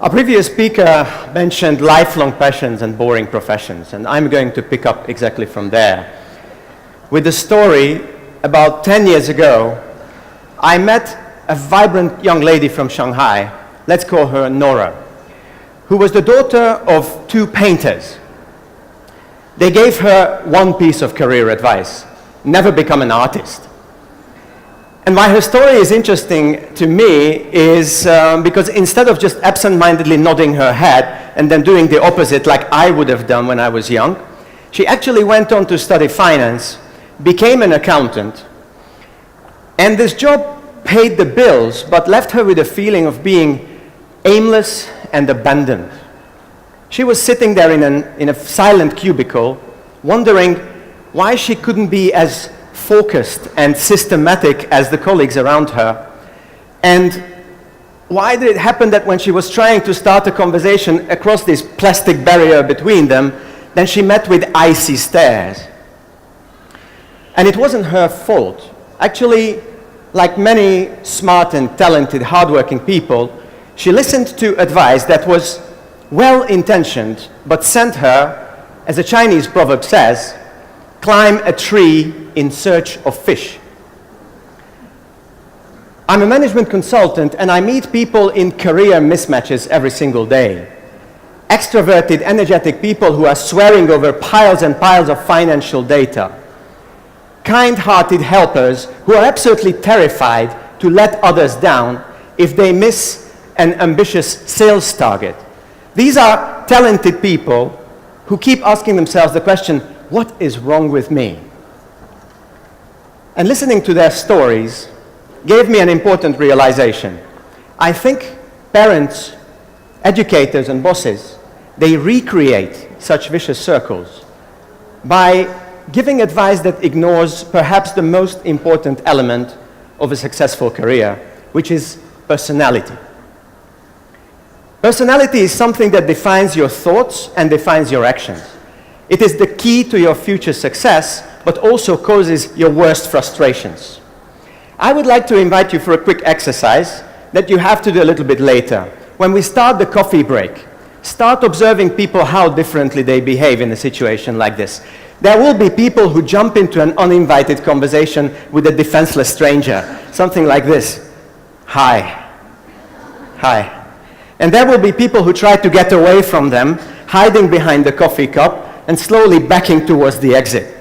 Our previous speaker mentioned lifelong passions and boring professions, and I'm going to pick up exactly from there. With the story, about 10 years ago, I met a vibrant young lady from Shanghai, let's call her Nora, who was the daughter of two painters. They gave her one piece of career advice: never become an artist. And why her story is interesting to me is because instead of just absent-mindedly nodding her head and then doing the opposite like I would have done when I was young, she actually went on to study finance, became an accountant, and this job paid the bills but left her with a feeling of being aimless and abandoned. She was sitting there in a silent cubicle, wondering why she couldn't be as focused and systematic as the colleagues around her. And why did it happen that when she was trying to start a conversation across this plastic barrier between them, then she met with icy stares? And it wasn't her fault. Actually, like many smart and talented, hardworking people, she listened to advice that was well-intentioned, but sent her, as a Chinese proverb says, climb a tree in search of fish. I'm a management consultant and I meet people in career mismatches every single day. Extroverted, energetic people who are swearing over piles and piles of financial data. Kind-hearted helpers who are absolutely terrified to let others down if they miss an ambitious sales target. These are talented people who keep asking themselves the question, what is wrong with me? And listening to their stories gave me an important realization. I think parents, educators, and bosses, they recreate such vicious circles by giving advice that ignores perhaps the most important element of a successful career, which is personality. Personality is something that defines your thoughts and defines your actions. It is the key to your future success, but also causes your worst frustrations. I would like to invite you for a quick exercise that you have to do a little bit later. When we start the coffee break, start observing people how differently they behave in a situation like this. There will be people who jump into an uninvited conversation with a defenseless stranger, something like this. Hi. Hi. And there will be people who try to get away from them, hiding behind the coffee cup and slowly backing towards the exit.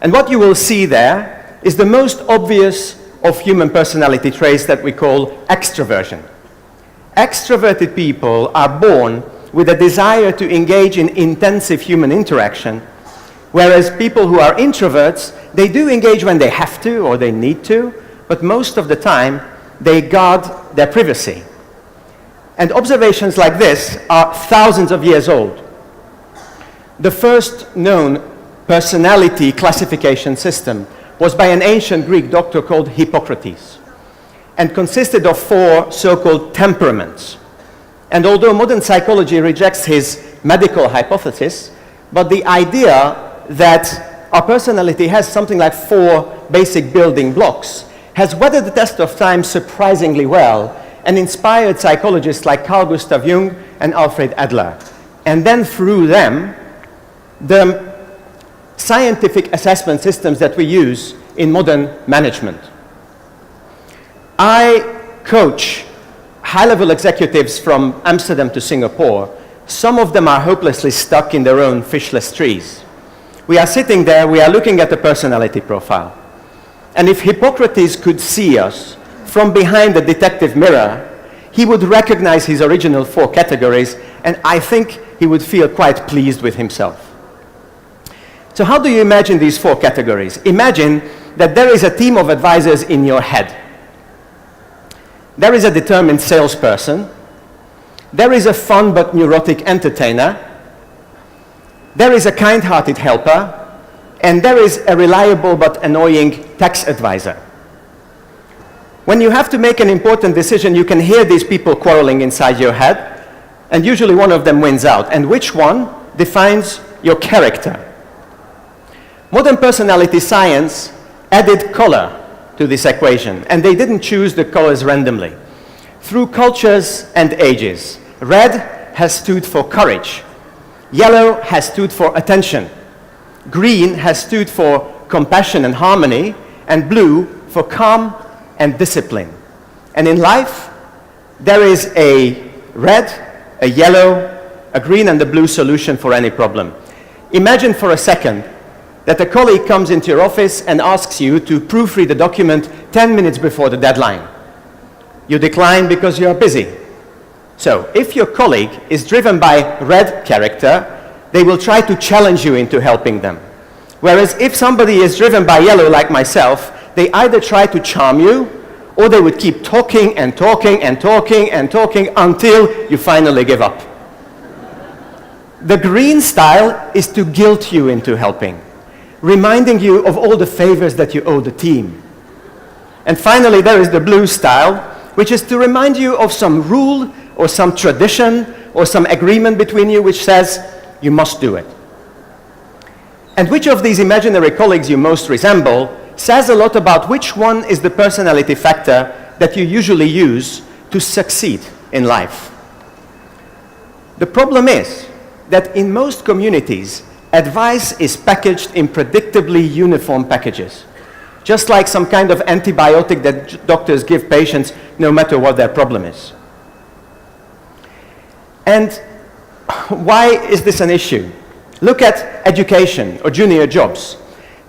And what you will see there is the most obvious of human personality traits that we call extroversion. Extroverted people are born with a desire to engage in intensive human interaction, whereas people who are introverts, they do engage when they have to or they need to, but most of the time they guard their privacy. And observations like this are thousands of years old. The first known personality classification system was by an ancient Greek doctor called Hippocrates and consisted of 4 so-called temperaments. And although modern psychology rejects his medical hypothesis, but the idea that our personality has something like 4 basic building blocks has weathered the test of time surprisingly well and inspired psychologists like Carl Gustav Jung and Alfred Adler. And then through them, the scientific assessment systems that we use in modern management. I coach high-level executives from Amsterdam to Singapore. Some of them are hopelessly stuck in their own fishless trees. We are sitting there, we are looking at the personality profile. And if Hippocrates could see us from behind the detective mirror, he would recognize his original 4 categories, and I think he would feel quite pleased with himself. So how do you imagine these 4 categories? Imagine that there is a team of advisors in your head. There is a determined salesperson. There is a fun but neurotic entertainer. There is a kind-hearted helper. And there is a reliable but annoying tax advisor. When you have to make an important decision, you can hear these people quarreling inside your head, and usually one of them wins out. And which one defines your character? Modern personality science added color to this equation, and they didn't choose the colors randomly. Through cultures and ages, Red has stood for courage. Yellow has stood for attention. Green has stood for compassion and harmony, and blue for calm and discipline. And in life, there is a red, a yellow, a green and a blue solution for any problem. Imagine for a second that a colleague comes into your office and asks you to proofread a document 10 minutes before the deadline. You decline because you are busy. So, if your colleague is driven by red character, they will try to challenge you into helping them. Whereas if somebody is driven by yellow like myself, they either try to charm you, or they would keep talking and talking and talking and talking until you finally give up. The green style is to guilt you into helping, reminding you of all the favors that you owe the team. And finally, there is the blue style, which is to remind you of some rule or some tradition or some agreement between you which says you must do it. And which of these imaginary colleagues you most resemble says a lot about which one is the personality factor that you usually use to succeed in life. The problem is that in most communities, advice is packaged in predictably uniform packages, just like some kind of antibiotic that doctors give patients no matter what their problem is. And why is this an issue? Look at education or junior jobs.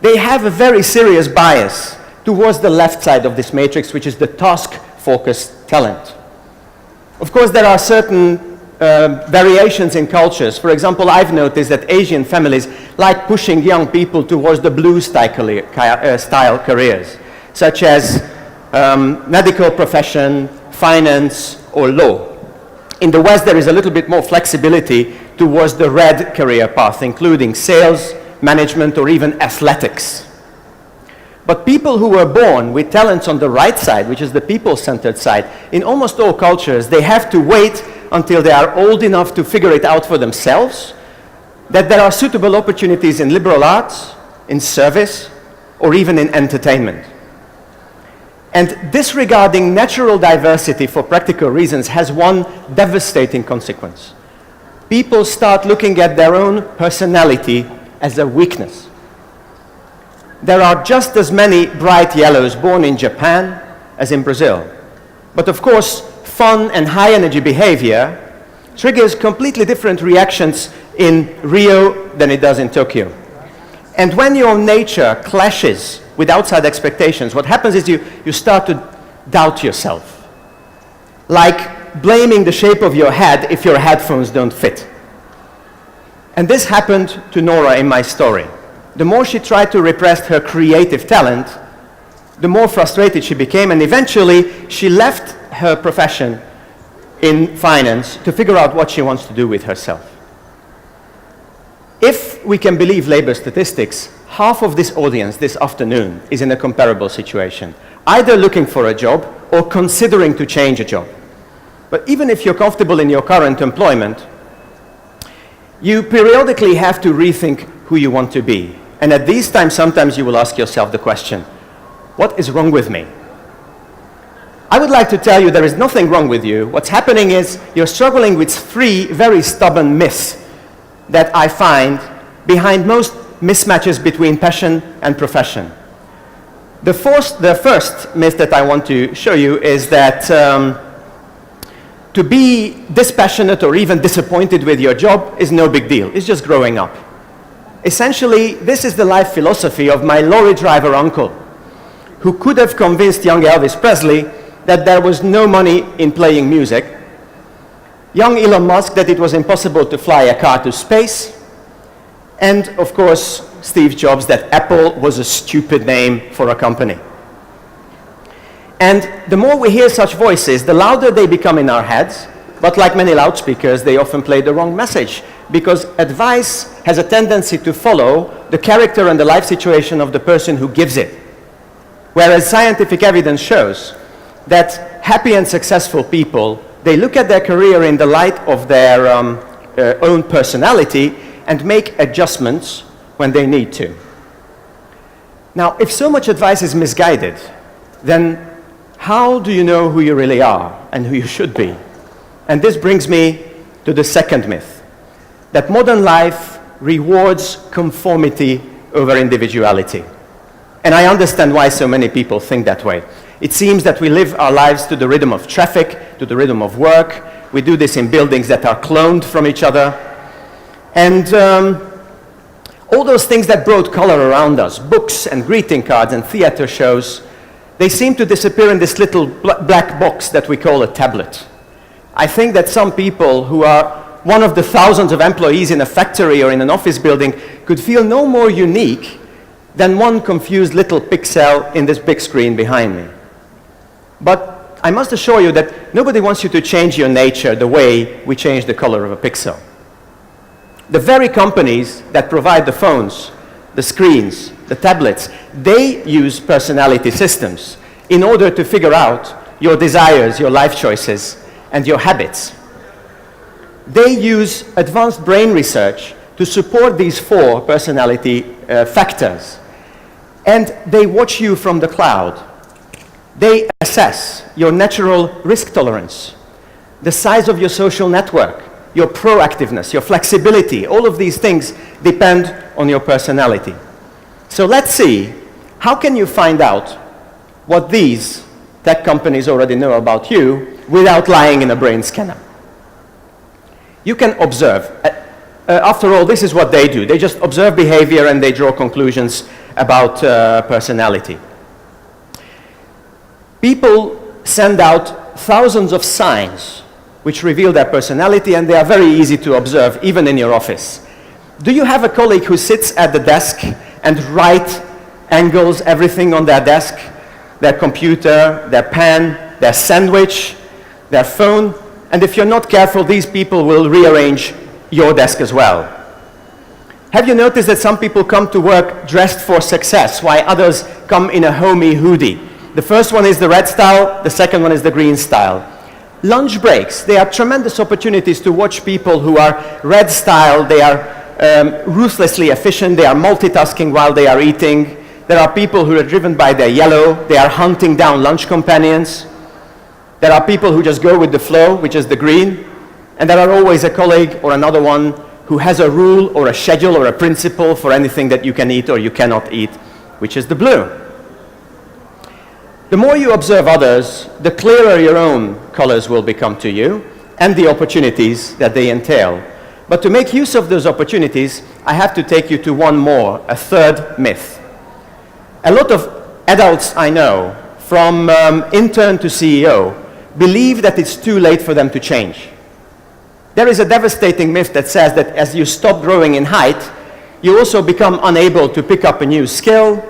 They have a very serious bias towards the left side of this matrix, which is the task-focused talent. Of course, there are certain variations in cultures. For example, I've noticed that Asian families like pushing young people towards the blue style careers, such as medical profession, finance, or law. In the West, there is a little bit more flexibility towards the red career path, including sales, management, or even athletics. But people who were born with talents on the right side, which is the people-centered side, in almost all cultures, they have to wait until they are old enough to figure it out for themselves, that there are suitable opportunities in liberal arts, in service, or even in entertainment. And disregarding natural diversity for practical reasons has one devastating consequence. People start looking at their own personality as a weakness. There are just as many bright yellows born in Japan as in Brazil. But of course, fun and high energy behavior triggers completely different reactions in Rio than it does in Tokyo. And when your nature clashes with outside expectations, what happens is you start to doubt yourself. Like blaming the shape of your head if your headphones don't fit. And this happened to Nora in my story. The more she tried to repress her creative talent, the more frustrated she became, and eventually she left her profession in finance to figure out what she wants to do with herself. If we can believe labor statistics, half of this audience this afternoon is in a comparable situation, either looking for a job or considering to change a job. But even if you're comfortable in your current employment, you periodically have to rethink who you want to be. And at these times, sometimes you will ask yourself the question, what is wrong with me? I would like to tell you there is nothing wrong with you. What's happening is you're struggling with three very stubborn myths that I find behind most mismatches between passion and profession. The first myth that I want to show you is that to be dispassionate or even disappointed with your job is no big deal. It's just growing up. Essentially, this is the life philosophy of my lorry driver uncle, who could have convinced young Elvis Presley that there was no money in playing music, young Elon Musk that it was impossible to fly a car to space, and of course Steve Jobs that Apple was a stupid name for a company. And the more we hear such voices, the louder they become in our heads, but like many loudspeakers, they often play the wrong message, because advice has a tendency to follow the character and the life situation of the person who gives it. Whereas scientific evidence shows that happy and successful people, they look at their career in the light of their own personality and make adjustments when they need to. Now, if so much advice is misguided, then how do you know who you really are and who you should be? And this brings me to the second myth, that modern life rewards conformity over individuality. And I understand why so many people think that way. It seems that we live our lives to the rhythm of traffic, to the rhythm of work. We do this in buildings that are cloned from each other. And all those things that brought color around us, books and greeting cards and theater shows, they seem to disappear in this little black box that we call a tablet. I think that some people who are one of the thousands of employees in a factory or in an office building could feel no more unique than one confused little pixel in this big screen behind me. But I must assure you that nobody wants you to change your nature the way we change the color of a pixel. The very companies that provide the phones, the screens, the tablets, they use personality systems in order to figure out your desires, your life choices, and your habits. They use advanced brain research to support these 4 personality factors. And they watch you from the cloud. They assess your natural risk tolerance, the size of your social network, your proactiveness, your flexibility. All of these things depend on your personality. So let's see, how can you find out what these tech companies already know about you without lying in a brain scanner? You can observe. After all, this is what they do. They just observe behavior and they draw conclusions about personality. People send out thousands of signs which reveal their personality, and they are very easy to observe, even in your office. Do you have a colleague who sits at the desk and right angles everything on their desk? Their computer, their pen, their sandwich, their phone? And if you're not careful, these people will rearrange your desk as well. Have you noticed that some people come to work dressed for success, while others come in a homey hoodie? The first one is the red style, the second one is the green style. Lunch breaks, they are tremendous opportunities to watch people who are red style. They are ruthlessly efficient, they are multitasking while they are eating. There are people who are driven by their yellow, they are hunting down lunch companions. There are people who just go with the flow, which is the green. And there are always a colleague or another one who has a rule or a schedule or a principle for anything that you can eat or you cannot eat, which is the blue. The more you observe others, the clearer your own colors will become to you and the opportunities that they entail. But to make use of those opportunities, I have to take you to one more, a third myth. A lot of adults I know, from intern to CEO, believe that it's too late for them to change. There is a devastating myth that says that as you stop growing in height, you also become unable to pick up a new skill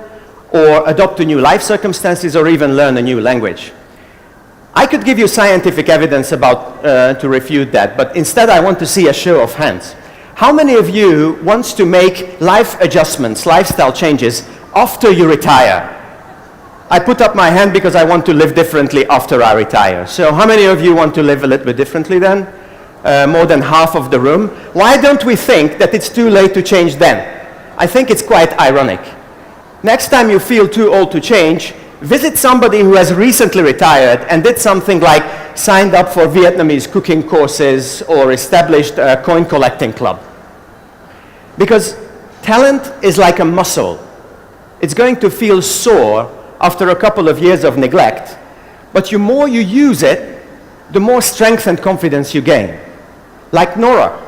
or adopt to new life circumstances or even learn a new language. I could give you scientific evidence about to refute that, but instead I want to see a show of hands. How many of you wants to make life adjustments, lifestyle changes after you retire? I put up my hand because I want to live differently after I retire. So how many of you want to live a little bit differently then? More than half of the room. Why don't we think that it's too late to change then? I think it's quite ironic. Next time you feel too old to change, visit somebody who has recently retired and did something like signed up for Vietnamese cooking courses or established a coin collecting club. Because talent is like a muscle. It's going to feel sore after a couple of years of neglect, but the more you use it, the more strength and confidence you gain. Like Nora.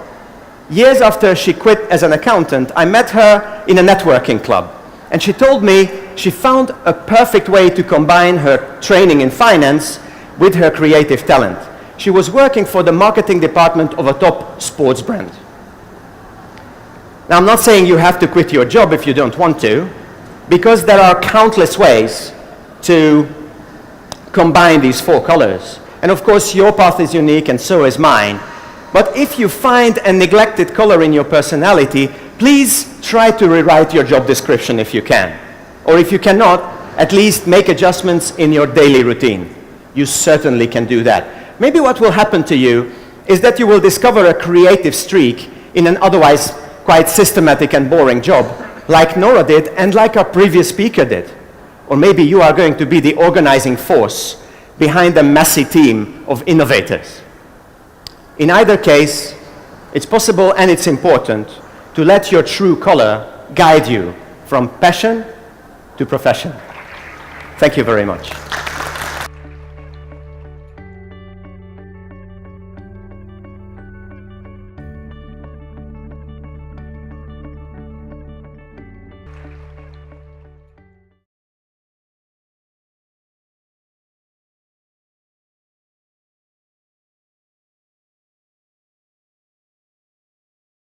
Years after she quit as an accountant, I met her in a networking club. And she told me she found a perfect way to combine her training in finance with her creative talent. She was working for the marketing department of a top sports brand. Now, I'm not saying you have to quit your job if you don't want to, because there are countless ways to combine these 4 colors. And of course, your path is unique and so is mine. But if you find a neglected color in your personality, please try to rewrite your job description if you can. Or if you cannot, at least make adjustments in your daily routine. You certainly can do that. Maybe what will happen to you is that you will discover a creative streak in an otherwise quite systematic and boring job, like Nora did and like our previous speaker did. Or maybe you are going to be the organizing force behind a messy team of innovators. In either case, it's possible and it's important to let your true color guide you from passion to profession. Thank you very much.